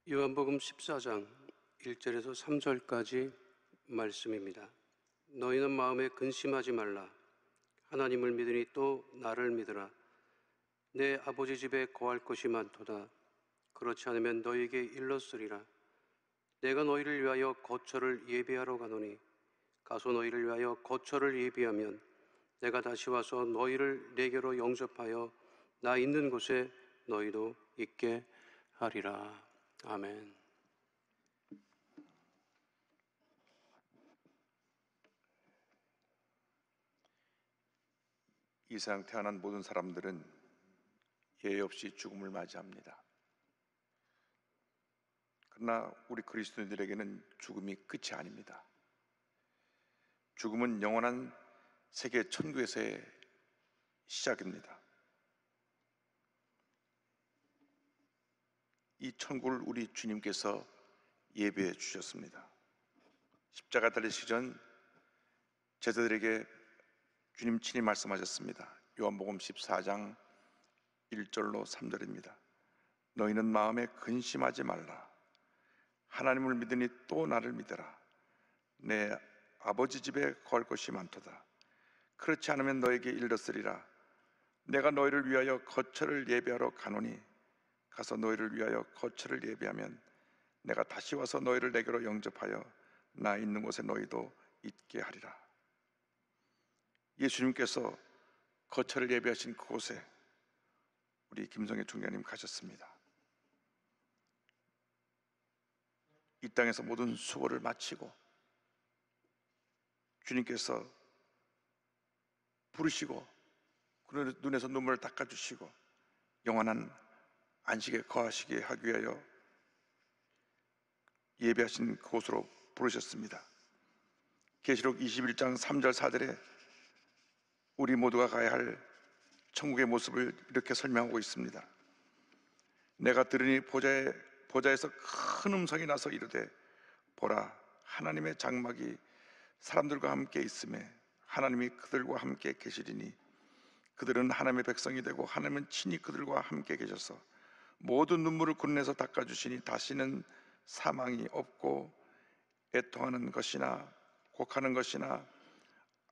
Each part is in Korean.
요한복음 14장 1절에서 3절까지 말씀입니다. 너희는 마음에 근심하지 말라. 하나님을 믿으니 또 나를 믿으라. 내 아버지 집에 거할 것이 많도다. 그렇지 않으면 너희에게 일렀으리라. 내가 너희를 위하여 거처를 예비하러 가노니 가서 너희를 위하여 거처를 예비하면 내가 다시 와서 너희를 내게로 영접하여 나 있는 곳에 너희도 있게 하리라. 아멘. 이 세상 태어난 모든 사람들은 예외 없이 죽음을 맞이합니다. 그러나 우리 그리스도인들에게는 죽음이 끝이 아닙니다. 죽음은 영원한 세계 천국에서의 시작입니다. 이 천국을 우리 주님께서 예비해 주셨습니다. 십자가 달리시기 전 제자들에게 주님 친히 말씀하셨습니다. 요한복음 14장 1절로 3절입니다. 너희는 마음에 근심하지 말라. 하나님을 믿으니 또 나를 믿으라. 내 아버지 집에 거할 것이 많도다. 그렇지 않으면 너에게 일렀으리라. 내가 너희를 위하여 거처를 예비하러 가노니 가서 너희를 위하여 거처를 예비하면 내가 다시 와서 너희를 내게로 영접하여 나 있는 곳에 너희도 있게 하리라. 예수님께서 거처를 예비하신 그곳에 우리 김성애 총장님 가셨습니다. 이 땅에서 모든 수고를 마치고 주님께서 부르시고 그 눈에서 눈물을 닦아주시고 영원한 안식에 거하시게 하기 위하여 예배하신 그곳으로 부르셨습니다. 계시록 21장 3절 4절에 우리 모두가 가야 할 천국의 모습을 이렇게 설명하고 있습니다. 내가 들으니 보좌에서 큰 음성이 나서 이르되 보라, 하나님의 장막이 사람들과 함께 있음에 하나님이 그들과 함께 계시리니 그들은 하나님의 백성이 되고 하나님은 친히 그들과 함께 계셔서 모든 눈물을 굳내서 닦아주시니 다시는 사망이 없고 애통하는 것이나 곡하는 것이나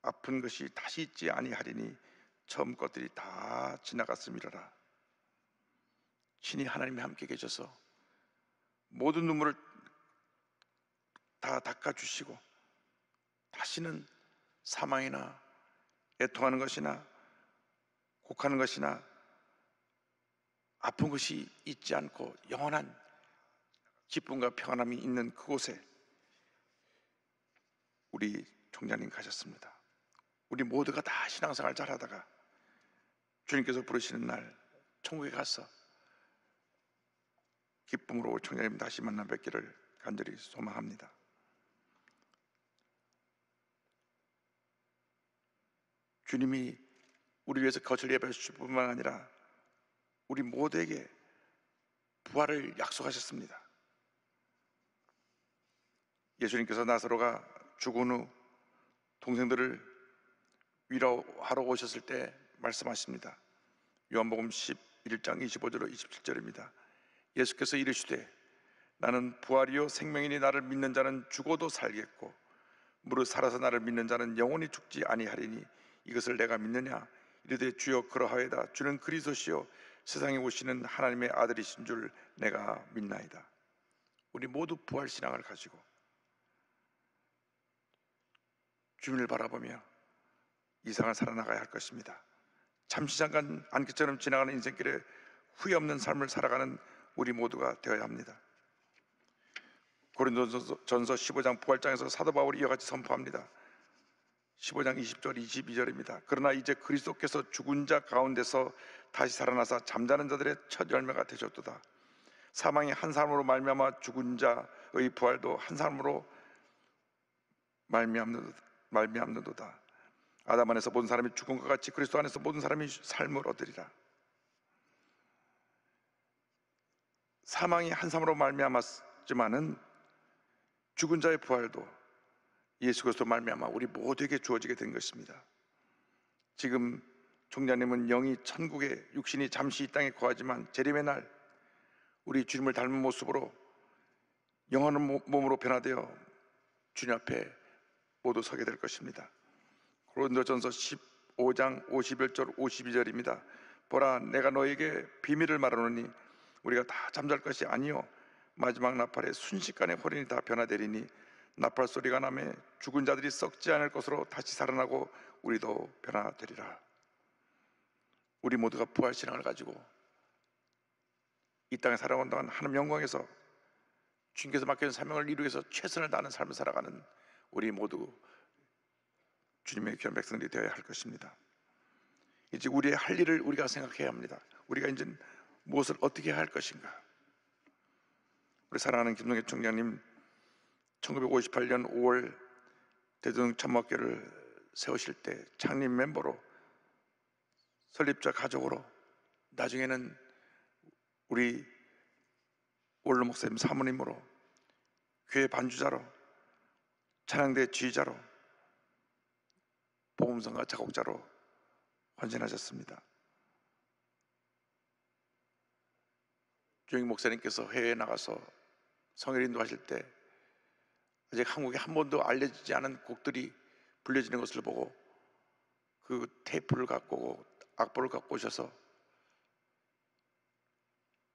아픈 것이 다시 있지 아니하리니 처음 것들이 다 지나갔음이로라. 친히 하나님이 함께 계셔서 모든 눈물을 다 닦아주시고 다시는 사망이나 애통하는 것이나 곡하는 것이나 아픈 것이 있지 않고 영원한 기쁨과 평안함이 있는 그곳에 우리 총장님 가셨습니다. 우리 모두가 다 신앙생활 잘하다가 주님께서 부르시는 날 천국에 가서 기쁨으로 총장님 다시 만나 뵙기를 간절히 소망합니다. 주님이 우리 위해서 거처를 예배해 주실 뿐만 아니라 우리 모두에게 부활을 약속하셨습니다. 예수님께서 나사로가 죽은 후 동생들을 위로하러 오셨을 때 말씀하십니다. 요한복음 11장 25절로 27절입니다. 예수께서 이르시되 나는 부활이요 생명이니 나를 믿는 자는 죽어도 살겠고 무릇 살아서 나를 믿는 자는 영원히 죽지 아니하리니 이것을 내가 믿느냐? 이르되 주여 그러하여다. 주는 그리스도시요 세상에 오시는 하나님의 아들이신 줄 내가 믿나이다. 우리 모두 부활 신앙을 가지고 주님을 바라보며 이 세상을 살아나가야 할 것입니다. 잠시 잠깐 안개처럼 지나가는 인생길에 후회 없는 삶을 살아가는 우리 모두가 되어야 합니다. 고린도전서 15장 부활장에서 사도 바울이 이와 같이 선포합니다. 15장 20절 22절입니다. 그러나 이제 그리스도께서 죽은 자 가운데서 다시 살아나사 잠자는 자들의 첫 열매가 되셨도다. 사망이 한 사람으로 말미암아 죽은 자의 부활도 한 사람으로 말미암는도다. 아담 안에서 모든 사람이 죽은 것 같이 그리스도 안에서 모든 사람이 삶을 얻으리라. 사망이 한 사람으로 말미암았지만은 죽은 자의 부활도 예수 그리스도 말미암아 우리 모두에게 주어지게 된 것입니다. 지금 총장님은 영이 천국에 육신이 잠시 이 땅에 거하지만 재림의 날 우리 주님을 닮은 모습으로 영원한 몸으로 변화되어 주님 앞에 모두 서게 될 것입니다. 고린도전서 15장 51절 52절입니다. 보라, 내가 너에게 비밀을 말하노니 우리가 다 잠잘 것이 아니요 마지막 나팔에 순식간에 호련이 다 변화되리니 나팔 소리가 나매 죽은 자들이 썩지 않을 것으로 다시 살아나고 우리도 변화되리라. 우리 모두가 부활신앙을 가지고 이 땅에 살아온 동안 하나님 영광에서 주님께서 맡겨준 사명을 이루기 위해서 최선을 다하는 삶을 살아가는 우리 모두 주님의 귀한 백성들이 되어야 할 것입니다. 이제 우리의 할 일을 우리가 생각해야 합니다. 우리가 이제 무엇을 어떻게 해야 할 것인가. 우리 사랑하는 김동현 총장님 1958년 5월 대통령 참모학교를 세우실 때 창립 멤버로, 설립자 가족으로, 나중에는 우리 원로 목사님 사모님으로, 교회 반주자로, 찬양대 지휘자로, 복음성가 작곡자로 헌신하셨습니다. 조영 목사님께서 해외에 나가서 성일 인도하실 때 아직 한국에 한 번도 알려지지 않은 곡들이 불려지는 것을 보고 그 테이프를 갖고 오고 악보를 갖고 오셔서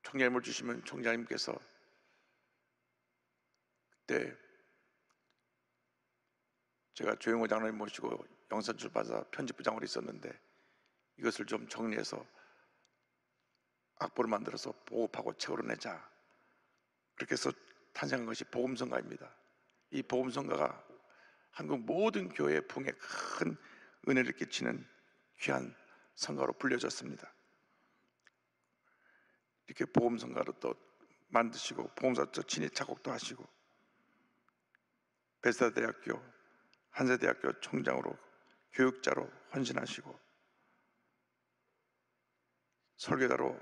총장님을 주시면 총장님께서 그때 제가 조영호 장로님 모시고 영산출판사 편집부장으로 있었는데 이것을 좀 정리해서 악보를 만들어서 보급하고 책으로 내자, 그렇게 해서 탄생한 것이 복음성가입니다. 이 복음성가가 한국 모든 교회 풍에 큰 은혜를 끼치는 귀한 성가로 불려졌습니다. 이렇게 복음성가로 또 만드시고 복음성가 또 친히 작곡도 하시고 베스다대학교 한세대학교 총장으로 교육자로 헌신하시고 설교자로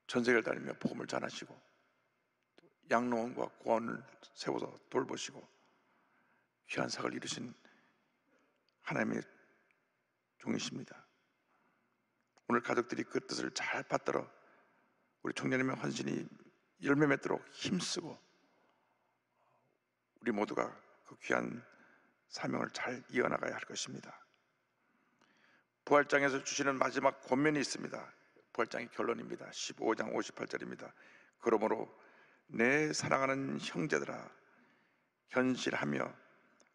전 세계를 다니며 복음을 전하시고 양로원과 고원을 세워서 돌보시고 귀한 사역을 이루신 하나님의 종이십니다. 오늘 가족들이 그 뜻을 잘 받들어 우리 총장님의 헌신이 열매 맺도록 힘쓰고 우리 모두가 그 귀한 사명을 잘 이어나가야 할 것입니다. 부활장에서 주시는 마지막 권면이 있습니다. 부활장의 결론입니다. 15장 58절입니다. 그러므로 내 사랑하는 형제들아, 현실하며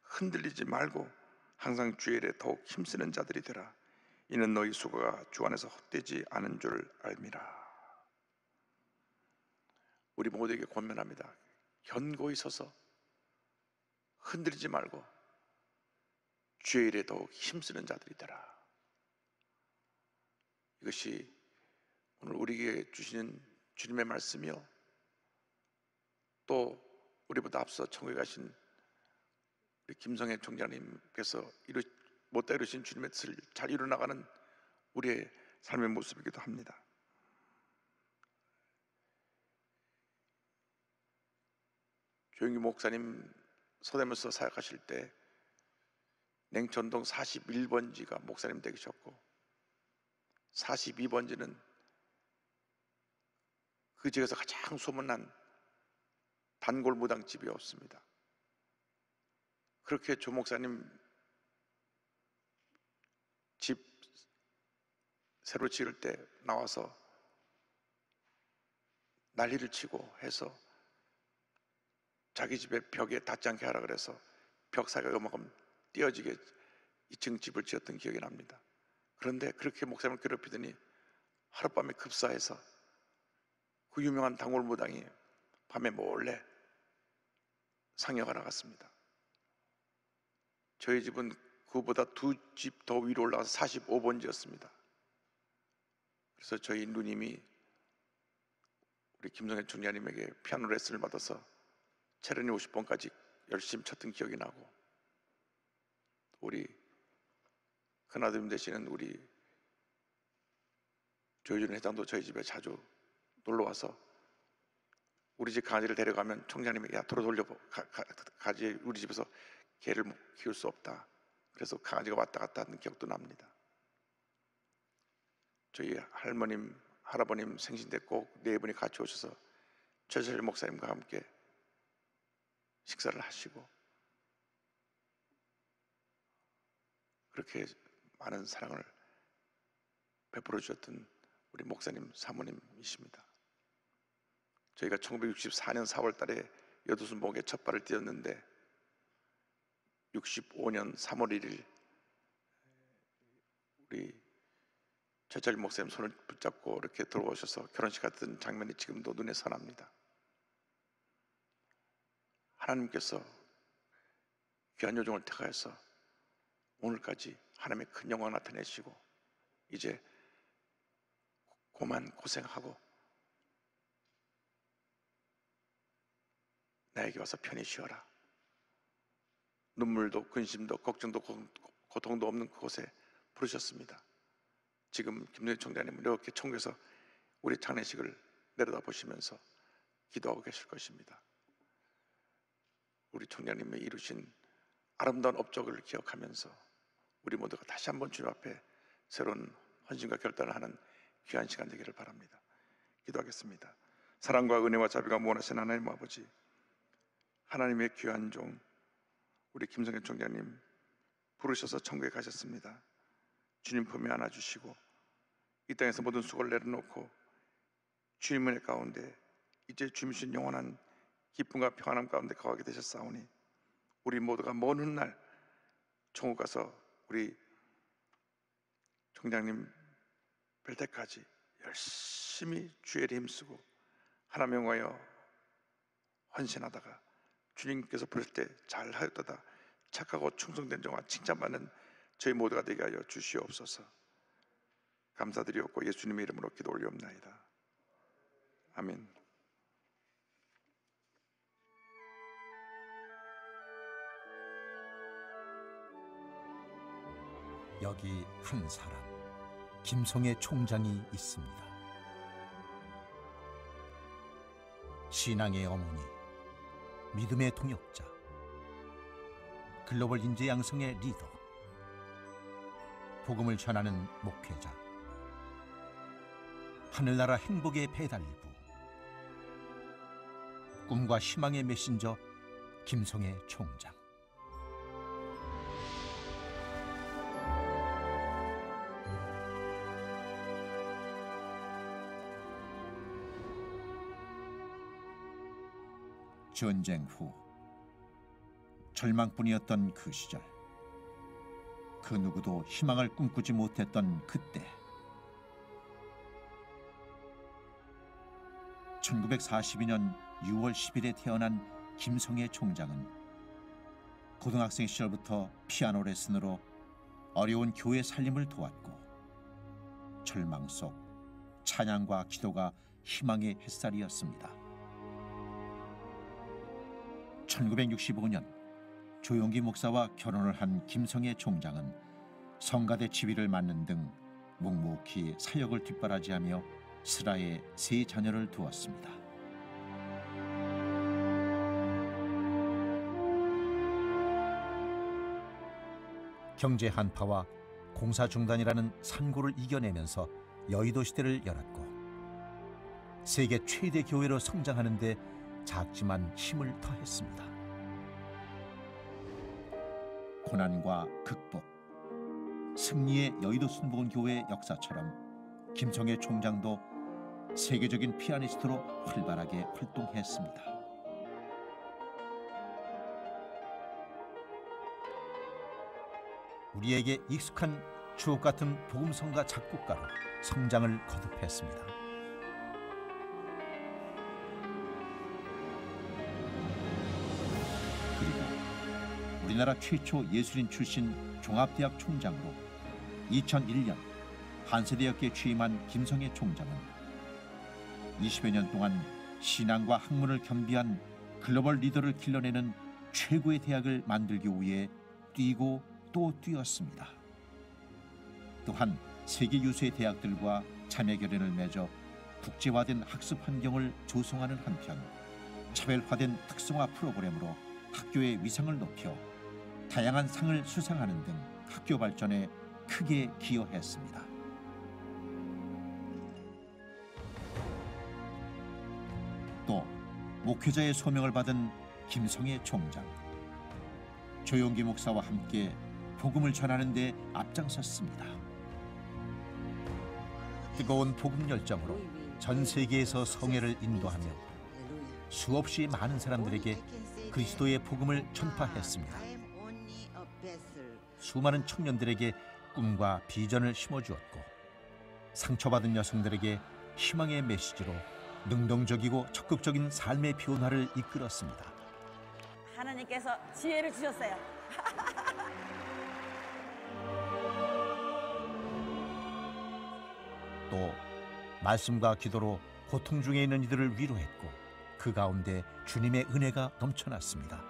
흔들리지 말고 항상 주의 일에 더욱 힘쓰는 자들이 되라. 이는 너희 수고가 주 안에서 헛되지 않은 줄 알미라. 우리 모두에게 권면합니다. 견고히 서서 흔들리지 말고 주의 일에 더욱 힘쓰는 자들이 되라. 이것이 오늘 우리에게 주시는 주님의 말씀이요, 또 우리보다 앞서 천국에 가신 우리 김성애 총장님께서 못다 이루신 주님의 뜻을 잘 이루어나가는 우리의 삶의 모습이기도 합니다. 조영기 목사님 서대문서 사역하실 때 냉천동 41번지가 목사님 되셨고 42번지는 그 지역에서 가장 소문난 단골 무당집이었습니다. 그렇게 조 목사님 집 새로 지을 때 나와서 난리를 치고 해서 자기 집에 벽에 닿지 않게 하라 그래서 벽 사이가 요만큼 띄어지게 2층 집을 지었던 기억이 납니다. 그런데 그렇게 목사님을 괴롭히더니 하룻밤에 급사해서 그 유명한 단골무당이 밤에 몰래 상여가 나갔습니다. 저희 집은 그보다 2집 더 위로 올라가서 45번지였습니다. 그래서 저희 누님이 우리 김성애 총장님에게 피아노 레슨을 받아서 체르니 50번까지 열심히 쳤던 기억이 나고, 우리 큰아드님 되시는 우리 조효준 회장도 저희 집에 자주 놀러와서 우리 집 강아지를 데려가면 총장님이 야 도로 돌려, 가지 우리 집에서 개를 키울 수 없다, 그래서 강아지가 왔다 갔다 하는 기억도 납니다. 저희 할머님 할아버님 생신 때 꼭 네 분이 같이 오셔서 최철 목사님과 함께 식사를 하시고 그렇게 많은 사랑을 베풀어 주셨던 우리 목사님 사모님이십니다. 저희가 1964년 4월 달에 여도순복에 첫 발을 띄었는데 65년 3월 1일 우리 최철 목사님 손을 붙잡고 이렇게 들어오셔서 결혼식 같은 장면이 지금도 눈에 선합니다. 하나님께서 귀한 요정을 택하여서 오늘까지 하나님의 큰 영광을 나타내시고 이제 고만 고생하고 나에게 와서 편히 쉬어라. 눈물도 근심도 걱정도 고통도 없는 그곳에 부르셨습니다. 지금 김동현 총장님 이렇게 총에서 우리 장례식을 내려다 보시면서 기도하고 계실 것입니다. 우리 총장님이 이루신 아름다운 업적을 기억하면서 우리 모두가 다시 한번 주님 앞에 새로운 헌신과 결단을 하는 귀한 시간 되기를 바랍니다. 기도하겠습니다. 사랑과 은혜와 자비가 무한하신 하나님 아버지, 하나님의 귀한 종 우리 김성현 총장님 부르셔서 천국에 가셨습니다. 주님 품에 안아주시고 이 땅에서 모든 수고를 내려놓고 주님 은혜 가운데 이제 주님 주신 영원한 기쁨과 평안함 가운데 거하게 되셨사오니 우리 모두가 먼 훗날 천국 가서 우리 총장님 뵐 때까지 열심히 주의 일에 힘쓰고 하나님 영화여 헌신하다가 주님께서 부르실 때 잘하였도다 착하고 충성된 종아 칭찬받는 저희 모두가 되게 하여 주시옵소서. 감사드리옵고 예수님의 이름으로 기도 올리옵나이다. 아멘. 여기 한 사람, 김성애 총장이 있습니다. 신앙의 어머니, 믿음의 동역자, 글로벌 인재 양성의 리더, 복음을 전하는 목회자, 하늘나라 행복의 배달부, 꿈과 희망의 메신저 김성애 총장. 전쟁 후 절망뿐이었던 그 시절, 그 누구도 희망을 꿈꾸지 못했던 그때 1942년 6월 10일에 태어난 김성애 총장은 고등학생 시절부터 피아노 레슨으로 어려운 교회 살림을 도왔고 절망 속 찬양과 기도가 희망의 햇살이었습니다. 1965년 조용기 목사와 결혼을 한 김성애 총장은 성가대 지휘를 맡는 등 묵묵히 사역을 뒷바라지하며 슬하에 세 자녀를 두었습니다. 경제 한파와 공사 중단이라는 산고를 이겨내면서 여의도 시대를 열었고 세계 최대 교회로 성장하는 데 작지만 힘을 더했습니다. 고난과 극복, 승리의 여의도 순복음교회 역사처럼 김성애 총장도 세계적인 피아니스트로 활발하게 활동했습니다. 우리에게 익숙한 주옥 같은 복음성가 작곡가로 성장을 거듭했습니다. 우리나라 최초 예술인 출신 종합대학 총장으로 2001년 한세대학교에 취임한 김성애 총장은 20여 년 동안 신앙과 학문을 겸비한 글로벌 리더를 길러내는 최고의 대학을 만들기 위해 뛰고 또 뛰었습니다. 또한 세계 유수의 대학들과 자매 결연을 맺어 국제화된 학습 환경을 조성하는 한편 차별화된 특성화 프로그램으로 학교의 위상을 높여 다양한 상을 수상하는 등 학교 발전에 크게 기여했습니다. 또 목회자의 소명을 받은 김성애 총장. 조용기 목사와 함께 복음을 전하는 데 앞장섰습니다. 뜨거운 복음 열정으로 전 세계에서 성회를 인도하며 수없이 많은 사람들에게 그리스도의 복음을 전파했습니다. 수많은 청년들에게 꿈과 비전을 심어주었고 상처받은 여성들에게 희망의 메시지로 능동적이고 적극적인 삶의 변화를 이끌었습니다. 하나님께서 지혜를 주셨어요. 또 말씀과 기도로 고통 중에 있는 이들을 위로했고 그 가운데 주님의 은혜가 넘쳐났습니다.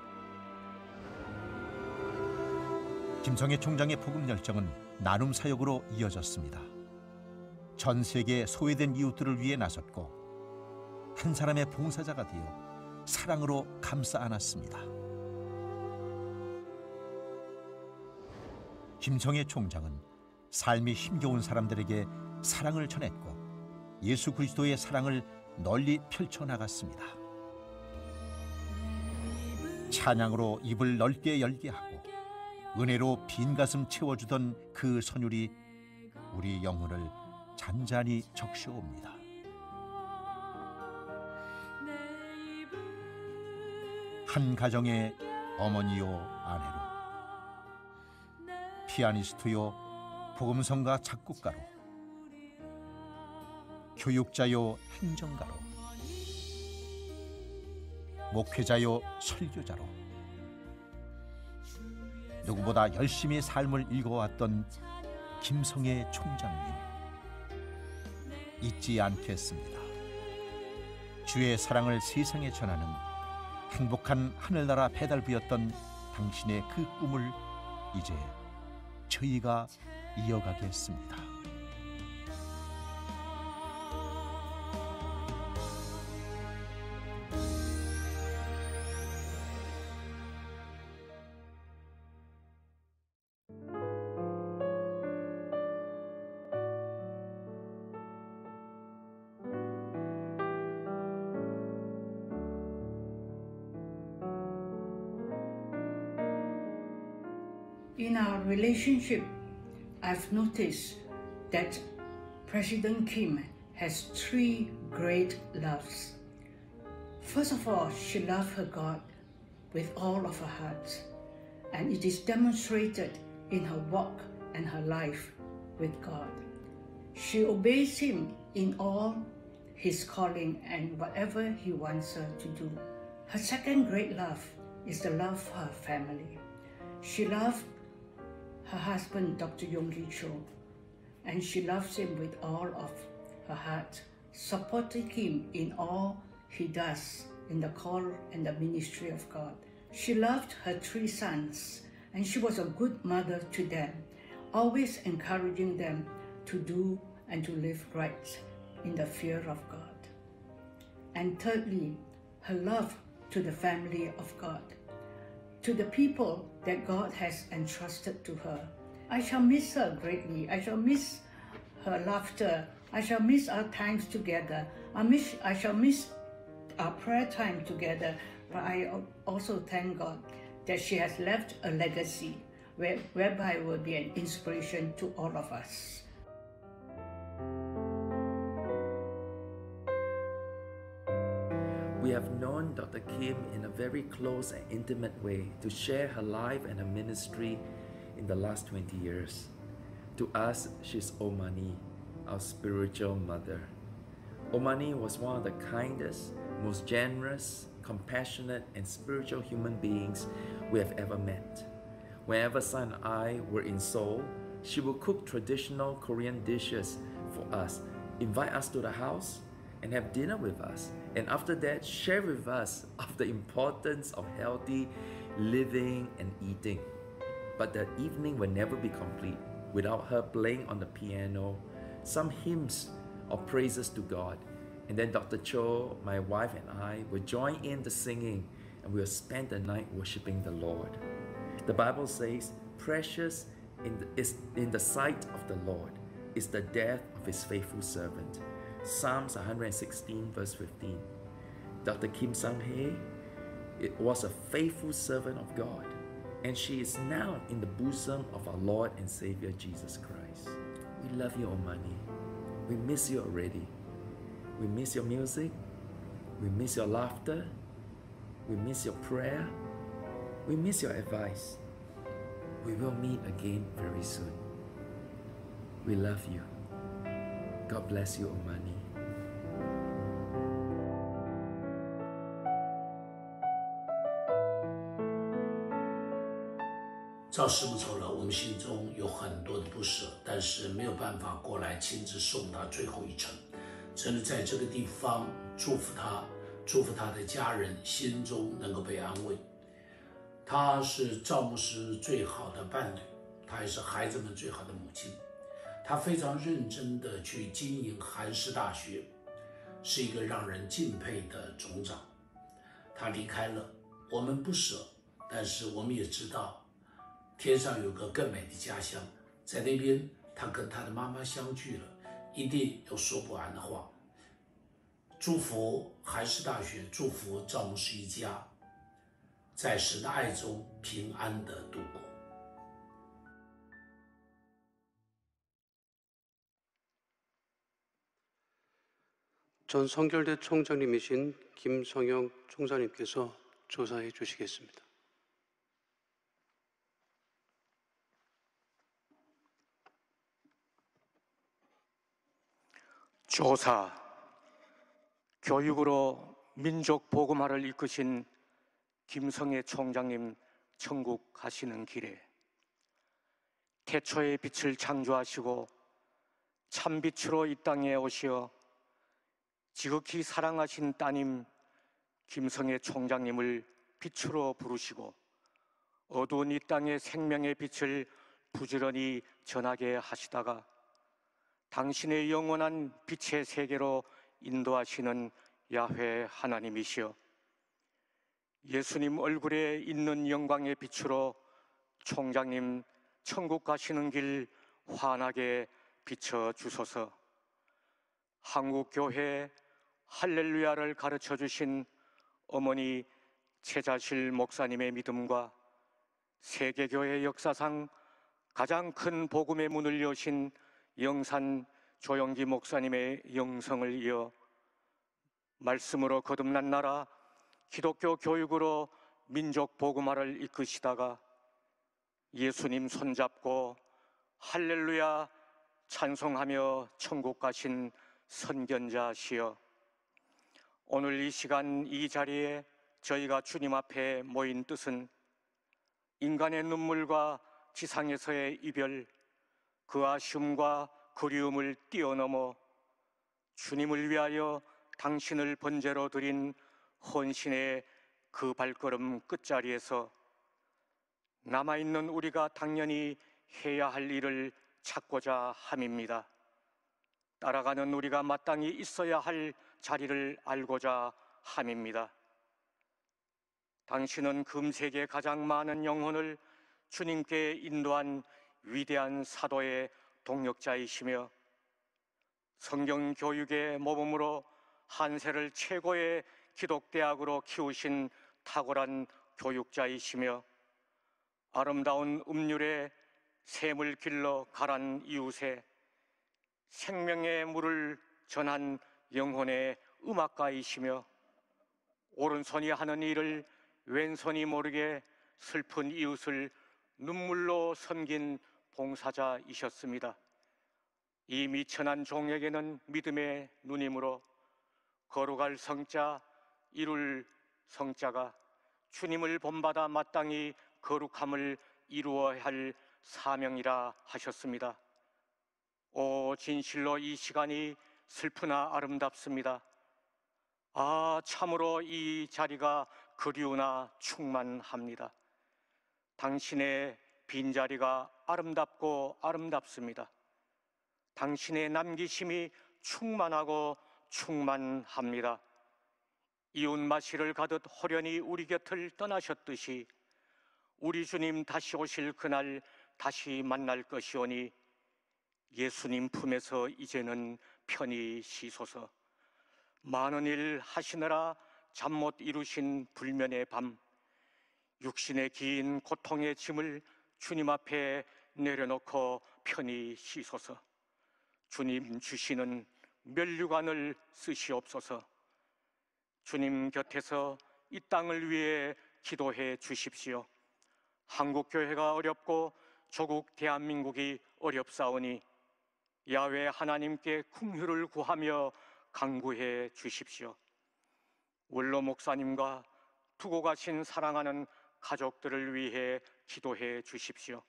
김성애 총장의 복음 열정은 나눔 사역으로 이어졌습니다. 전 세계 소외된 이웃들을 위해 나섰고 한 사람의 봉사자가 되어 사랑으로 감싸 안았습니다. 김성애 총장은 삶이 힘겨운 사람들에게 사랑을 전했고 예수 그리스도의 사랑을 널리 펼쳐나갔습니다. 찬양으로 입을 넓게 열게 하고 은혜로 빈 가슴 채워주던 그 선율이 우리 영혼을 잔잔히 적셔옵니다. 한 가정의 어머니요 아내로, 피아니스트요 복음성가 작곡가로, 교육자요 행정가로, 목회자요 설교자로 누구보다 열심히 삶을 읽어왔던 김성애 총장님 잊지 않겠습니다. 주의 사랑을 세상에 전하는 행복한 하늘나라 배달부였던 당신의 그 꿈을 이제 저희가 이어가겠습니다. In our relationship, I've noticed that President Kim has three great loves. First of all, she loves her God with all of her heart, and it is demonstrated in her walk and her life with God. She obeys Him in all His calling and whatever He wants her to do. Her second great love is the love for her family. She loves her husband, Dr. Yonggi Cho, and she loves him with all of her heart, supporting him in all he does in the call and the ministry of God. She loved her three sons, and she was a good mother to them, always encouraging them to do and to live right in the fear of God. And thirdly, her love to the family of God, to the people that God has entrusted to her. I shall miss her greatly. I shall miss her laughter. I shall miss our times together. I shall miss our prayer time together. But I also thank God that she has left a legacy whereby will be an inspiration to all of us. We have known Dr. Kim in a very close and intimate way to share her life and her ministry in the last 20 years. To us, she's Omani, our spiritual mother. Omani was one of the kindest, most generous, compassionate, and spiritual human beings we have ever met. Whenever Son and I were in Seoul, she would cook traditional Korean dishes for us, invite us to the house, and have dinner with us. And after that, share with us of the importance of healthy living and eating. But the evening will never be complete without her playing on the piano some hymns of praises to God. And then Dr. Cho, my wife, and I will join in the singing, and we'll spend the night worshiping the Lord. The Bible says, precious in the sight of the Lord is the death of his faithful servant. Psalms 116 verse 15. Dr. Kim Sang-hee was a faithful servant of God, and she is now in the bosom of our Lord and Savior Jesus Christ. We love you, Omani. We miss you already. We miss your music. We miss your laughter. We miss your prayer. We miss your advice. We will meet again very soon. We love you. God bless you, Omani.赵师傅走了，我们心中有很多的不舍，但是没有办法过来亲自送他最后一程。只能在这个地方祝福他，祝福他的家人心中能够被安慰。他是赵牧师最好的伴侣，他也是孩子们最好的母亲。他非常认真地去经营韩式大学，是一个让人敬佩的总长。他离开了，我们不舍，但是我们也知道天上有个更美的家乡，在那边他跟他的妈妈相聚了，一定有说不完的话。祝福韩式大学，祝福赵牧师一家在神的爱中平安地度过。 전 성결대 총장님이신 김성영 총장님께서 조사해 주시겠습니다. 조사, 교육으로 민족 복음화를 이끄신 김성애 총장님 천국 가시는 길에 태초의 빛을 창조하시고 참빛으로 이 땅에 오시어 지극히 사랑하신 따님 김성애 총장님을 빛으로 부르시고 어두운 이 땅의 생명의 빛을 부지런히 전하게 하시다가 당신의 영원한 빛의 세계로 인도하시는 야훼 하나님이시여 예수님 얼굴에 있는 영광의 빛으로 총장님 천국 가시는 길 환하게 비춰주소서. 한국교회 할렐루야를 가르쳐 주신 어머니 최자실 목사님의 믿음과 세계교회 역사상 가장 큰 복음의 문을 여신 영산 조영기 목사님의 영성을 이어 말씀으로 거듭난 나라 기독교 교육으로 민족 복음화를 이끄시다가 예수님 손잡고 할렐루야 찬송하며 천국 가신 선견자시여 오늘 이 시간 이 자리에 저희가 주님 앞에 모인 뜻은 인간의 눈물과 지상에서의 이별 그 아쉬움과 그리움을 뛰어넘어 주님을 위하여 당신을 번제로 드린 헌신의 그 발걸음 끝자리에서 남아있는 우리가 당연히 해야 할 일을 찾고자 함입니다. 따라가는 우리가 마땅히 있어야 할 자리를 알고자 함입니다. 당신은 금세기에 가장 많은 영혼을 주님께 인도한 위대한 사도의 동력자이시며 성경 교육의 모범으로 한세를 최고의 기독대학으로 키우신 탁월한 교육자이시며 아름다운 음률에 샘을 길러 가란 이웃에 생명의 물을 전한 영혼의 음악가이시며 오른손이 하는 일을 왼손이 모르게 슬픈 이웃을 눈물로 섬긴 봉사자이셨습니다. 이 미천한 종에게는 믿음의 누님으로 거룩할 성자, 이룰 성자가 주님을 본받아 마땅히 거룩함을 이루어야 할 사명이라 하셨습니다. 오 진실로 이 시간이 슬프나 아름답습니다. 아 참으로 이 자리가 그리우나 충만합니다. 당신의 빈자리가 아름답고 아름답습니다. 당신의 남기심이 충만하고 충만합니다. 이웃마시를 가듯 호련히 우리 곁을 떠나셨듯이 우리 주님 다시 오실 그날 다시 만날 것이오니 예수님 품에서 이제는 편히 쉬소서. 많은 일 하시느라 잠 못 이루신 불면의 밤, 육신의 긴 고통의 짐을 주님 앞에 내려놓고 편히 쉬소서. 주님 주시는 면류관을 쓰시옵소서. 주님 곁에서 이 땅을 위해 기도해 주십시오. 한국교회가 어렵고 조국 대한민국이 어렵사오니 야훼 하나님께 긍휼을 구하며 간구해 주십시오. 원로 목사님과 두고 가신 사랑하는 가족들을 위해 기도해 주십시오.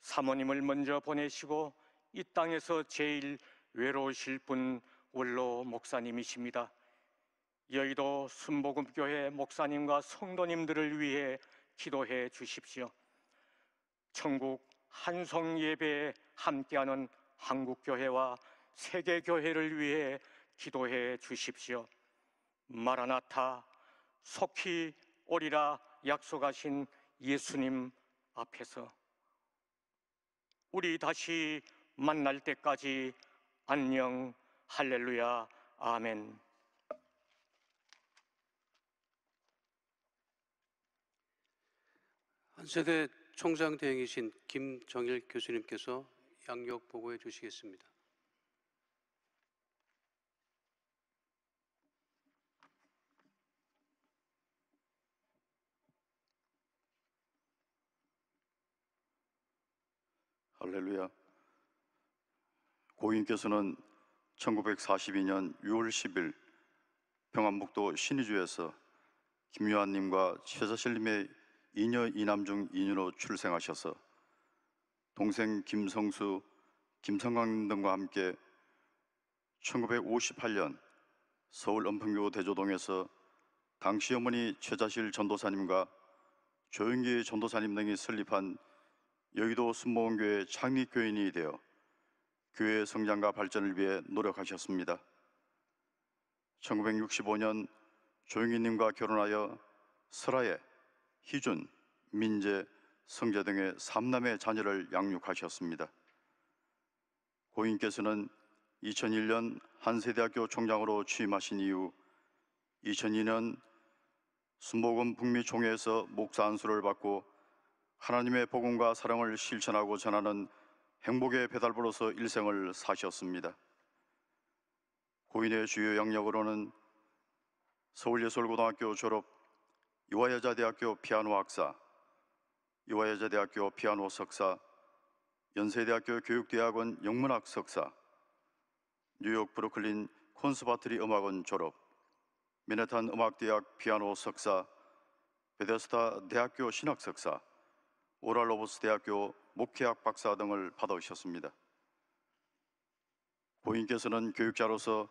사모님을 먼저 보내시고 이 땅에서 제일 외로우실 분 원로 목사님이십니다. 여의도 순복음교회 목사님과 성도님들을 위해 기도해 주십시오. 천국 한송 예배에 함께하는 한국교회와 세계교회를 위해 기도해 주십시오. 마라나타, 속히 오리라 약속하신 예수님 앞에서 우리 다시 만날 때까지 안녕, 할렐루야, 아멘. 한세대 총장 대행이신 김정일 교수님께서 양력 보고해 주시겠습니다. 할렐루야. 고인께서는 1942년 6월 10일 평안북도 신의주에서 김유한님과 최자실님의 이녀 이남 중 이녀로 출생하셔서 동생 김성수, 김성광 등과 함께 1958년 서울 은평구 대조동에서 당시 어머니 최자실 전도사님과 조영기 전도사님 등이 설립한 여의도 순복음교회 창립교인이 되어 교회의 성장과 발전을 위해 노력하셨습니다. 1965년 조영기님과 결혼하여 설아예, 희준, 민재, 성재 등의 3남의 자녀를 양육하셨습니다. 고인께서는 2001년 한세대학교 총장으로 취임하신 이후 2002년 순복음 북미총회에서 목사 안수를 받고 하나님의 복음과 사랑을 실천하고 전하는 행복의 배달부로서 일생을 사셨습니다. 고인의 주요 영역으로는 서울예술고등학교 졸업, 이화여자대학교 피아노 학사, 이화여자대학교 피아노 석사, 연세대학교 교육대학원 영문학 석사, 뉴욕 브루클린 콘서바토리 음악원 졸업, 맨해튼 음악대학 피아노 석사, 베데스다 대학교 신학 석사, 오랄 로버스 대학교 목회학 박사 등을 받으셨습니다. 고인께서는 교육자로서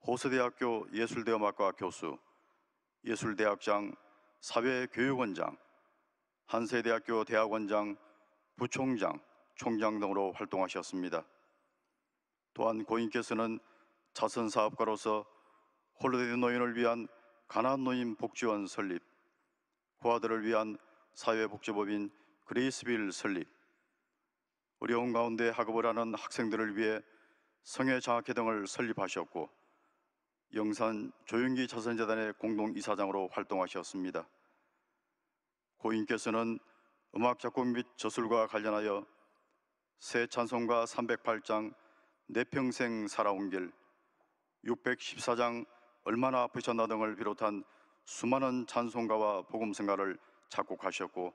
호서대학교 예술대음악과 교수, 예술대학장, 사회교육원장, 한세대학교 대학원장, 부총장, 총장 등으로 활동하셨습니다. 또한 고인께서는 자선사업가로서 홀로데이 노인을 위한 가난안 노인 복지원 설립, 고아들을 위한 사회복지법인 그레이스빌 설립, 어려운 가운데 학업을 하는 학생들을 위해 성애장학회 등을 설립하셨고 영산 조영기 자선재단의 공동이사장으로 활동하셨습니다. 고인께서는 음악 작곡 및 저술과 관련하여 새 찬송가 308장 내 평생 살아온 길, 614장 얼마나 아프셨나 등을 비롯한 수많은 찬송가와 복음성가를 작곡하셨고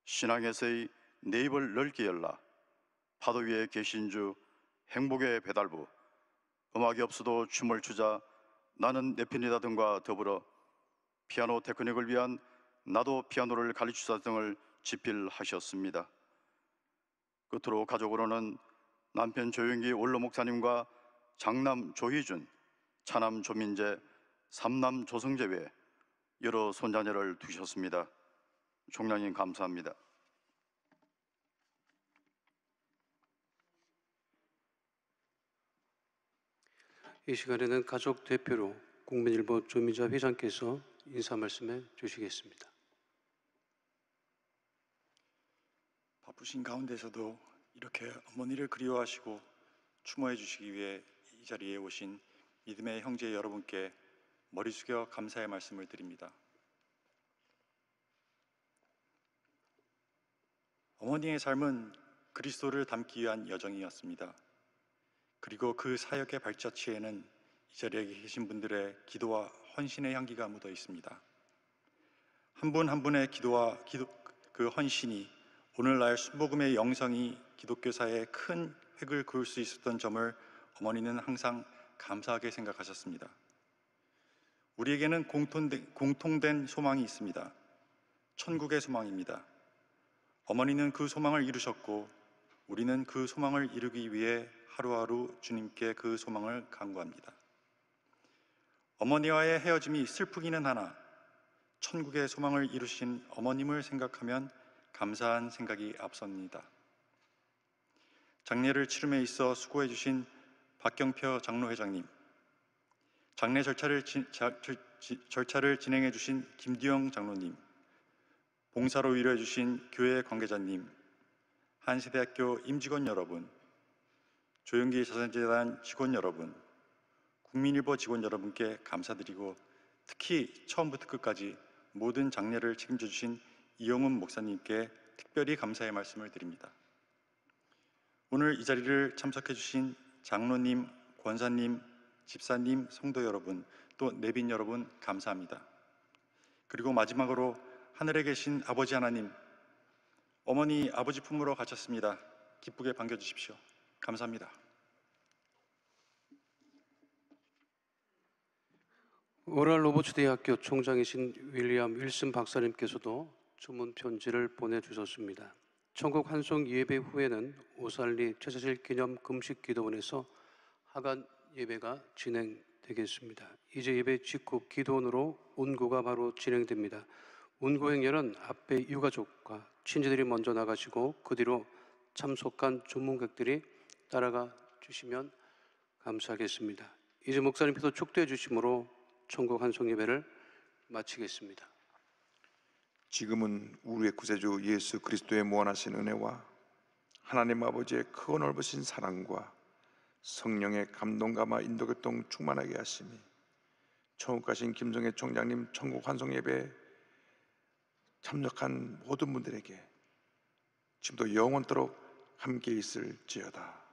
신앙에서의 내 입을 넓게 열라, 파도 위에 계신 주, 행복의 배달부, 음악이 없어도 춤을 추자, 나는 내 편이다 등과 더불어 피아노 테크닉을 위한 나도 피아노를 가르치자 등을 집필하셨습니다. 끝으로 가족으로는 남편 조영기 원로 목사님과 장남 조희준, 차남 조민재, 삼남 조성재 외 여러 손자녀를 두셨습니다. 총장님 감사합니다. 이 시간에는 가족 대표로 국민일보 조민자 회장께서 인사 말씀해 주시겠습니다. 바쁘신 가운데서도 이렇게 어머니를 그리워하시고 추모해 주시기 위해 이 자리에 오신 믿음의 형제 여러분께 머리 숙여 감사의 말씀을 드립니다. 어머니의 삶은 그리스도를 닮기 위한 여정이었습니다. 그리고 그 사역의 발자취에는 이 자리에 계신 분들의 기도와 헌신의 향기가 묻어 있습니다. 한 분 한 분의 기도와 그 헌신이 오늘날 순복음의 영성이 기독교사에 큰 획을 그을 수 있었던 점을 어머니는 항상 감사하게 생각하셨습니다. 우리에게는 공통된 소망이 있습니다. 천국의 소망입니다. 어머니는 그 소망을 이루셨고 우리는 그 소망을 이루기 위해 하루하루 주님께 그 소망을 간구합니다. 어머니와의 헤어짐이 슬프기는 하나 천국의 소망을 이루신 어머님을 생각하면 감사한 생각이 앞섭니다. 장례를 치름에 있어 수고해 주신 박경표 장로회장님, 장례 절차를 진행해 주신 김두영 장로님, 봉사로 위로해 주신 교회 관계자님, 한시대학교 임직원 여러분, 조영기 자선재단 직원 여러분, 국민일보 직원 여러분께 감사드리고 특히 처음부터 끝까지 모든 장례를 책임져 주신 이영훈 목사님께 특별히 감사의 말씀을 드립니다. 오늘 이 자리를 참석해 주신 장로님, 권사님, 집사님, 성도 여러분, 또 내빈 여러분 감사합니다. 그리고 마지막으로 하늘에 계신 아버지 하나님, 어머니 아버지 품으로 가셨습니다. 기쁘게 반겨주십시오. 감사합니다. 오랄 로버츠 대학교 총장이신 윌리엄 윌슨 박사님께서도 주문 편지를 보내주셨습니다. 천국 환송 예배 후에는 오살리 최사실 기념 금식 기도원에서 하간 예배가 진행되겠습니다. 이제 예배 직후 기도원으로 운구가 바로 진행됩니다. 운구 행렬은 앞에 유가족과 친지들이 먼저 나가시고 그 뒤로 참석한 주문객들이 따라가 주시면 감사하겠습니다. 이제 목사님께서 축도해 주심으로 천국 환송 예배를 마치겠습니다. 지금은 우리의 구세주 예수 그리스도의 무한하신 은혜와 하나님 아버지의 크고 넓으신 사랑과 성령의 감동감화 인도교통 충만하게 하심이 천국 가신 김성애 총장님 천국 환송 예배에 참석한 모든 분들에게 지금도 영원토록 함께 있을지어다.